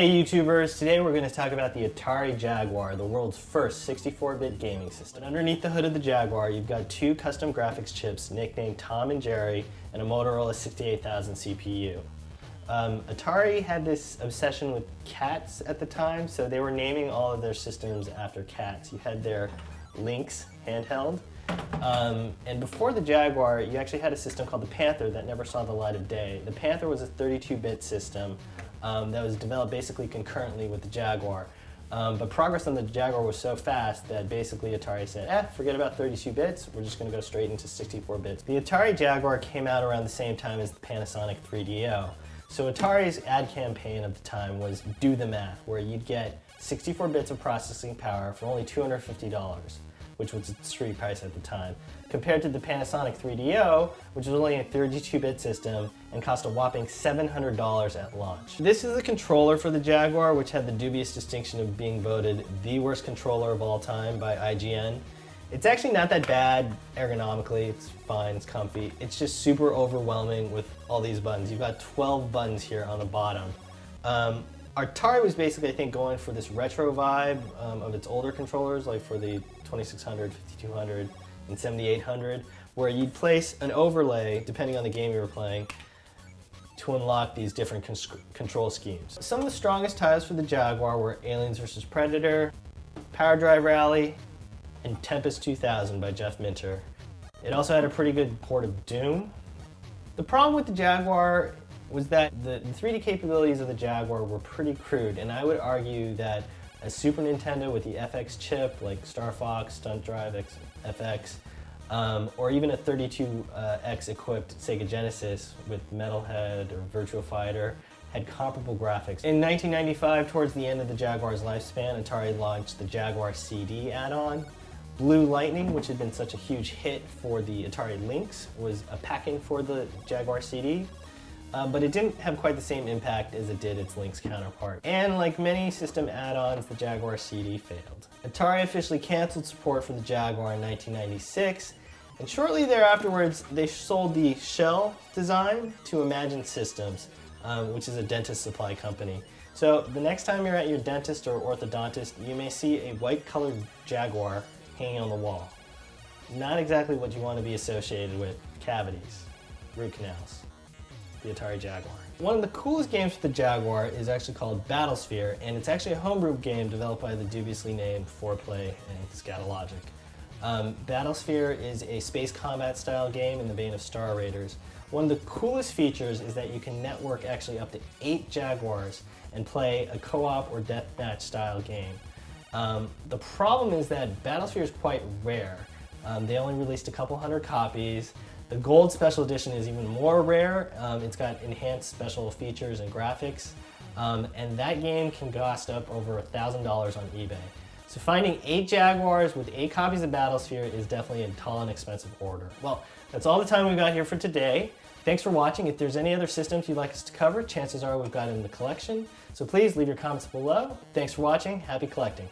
Hey YouTubers, today we're going to talk about the Atari Jaguar, the world's first 64-bit gaming system. Underneath the hood of the Jaguar, you've got two custom graphics chips nicknamed Tom and Jerry and a Motorola 68000 CPU. Atari had this obsession with cats at the time, so they were naming all of their systems after cats. You had their Lynx handheld, and before the Jaguar, you actually had a system called the Panther that never saw the light of day. The Panther was a 32-bit system that was developed basically concurrently with the Jaguar. But progress on the Jaguar was so fast that basically Atari said, forget about 32 bits, we're just going to go straight into 64 bits. The Atari Jaguar came out around the same time as the Panasonic 3DO. So Atari's ad campaign at the time was do the math, where you'd get 64 bits of processing power for only $250, which was its street price at the time, compared to the Panasonic 3DO, which was only a 32-bit system and cost a whopping $700 at launch. This is a controller for the Jaguar, which had the dubious distinction of being voted the worst controller of all time by IGN. It's actually not that bad ergonomically, it's fine, it's comfy. It's just super overwhelming with all these buttons. You've got 12 buttons here on the bottom. Atari was basically, I think, going for this retro vibe of its older controllers, like for the 2600, 5200, and 7800, where you'd place an overlay, depending on the game you were playing, to unlock these different control schemes. Some of the strongest titles for the Jaguar were Aliens vs. Predator, Power Drive Rally, and Tempest 2000 by Jeff Minter. It also had a pretty good port of Doom. The problem with the Jaguar was that the 3D capabilities of the Jaguar were pretty crude, and I would argue that a Super Nintendo with the FX chip, like Star Fox, Stunt Drive FX, or even a 32X equipped Sega Genesis with Metalhead or Virtua Fighter had comparable graphics. In 1995, towards the end of the Jaguar's lifespan, Atari launched the Jaguar CD add-on. Blue Lightning, which had been such a huge hit for the Atari Lynx, was a packing for the Jaguar CD. But it didn't have quite the same impact as it did its Lynx counterpart. And like many system add-ons, the Jaguar CD failed. Atari officially canceled support for the Jaguar in 1996, and shortly thereafterwards, they sold the shell design to Imagine Systems, which is a dentist supply company. So the next time you're at your dentist or orthodontist, you may see a white-colored Jaguar hanging on the wall. Not exactly what you want to be associated with: cavities, root canals. The Atari Jaguar. One of the coolest games for the Jaguar is actually called Battlesphere, and it's actually a homebrew game developed by the dubiously named 4Play and Scatologic. Battlesphere is a space combat style game in the vein of Star Raiders. One of the coolest features is that you can network actually up to 8 Jaguars and play a co-op or deathmatch style game. The problem is that Battlesphere is quite rare. They only released a couple hundred copies. The Gold Special Edition is even more rare. It's got enhanced special features and graphics, and that game can cost up over $1,000 on eBay. So finding 8 Jaguars with 8 copies of Battlesphere is definitely a tall and expensive order. Well, that's all the time we've got here for today. Thanks for watching. If there's any other systems you'd like us to cover, chances are we've got it in the collection. So please leave your comments below. Thanks for watching. Happy collecting.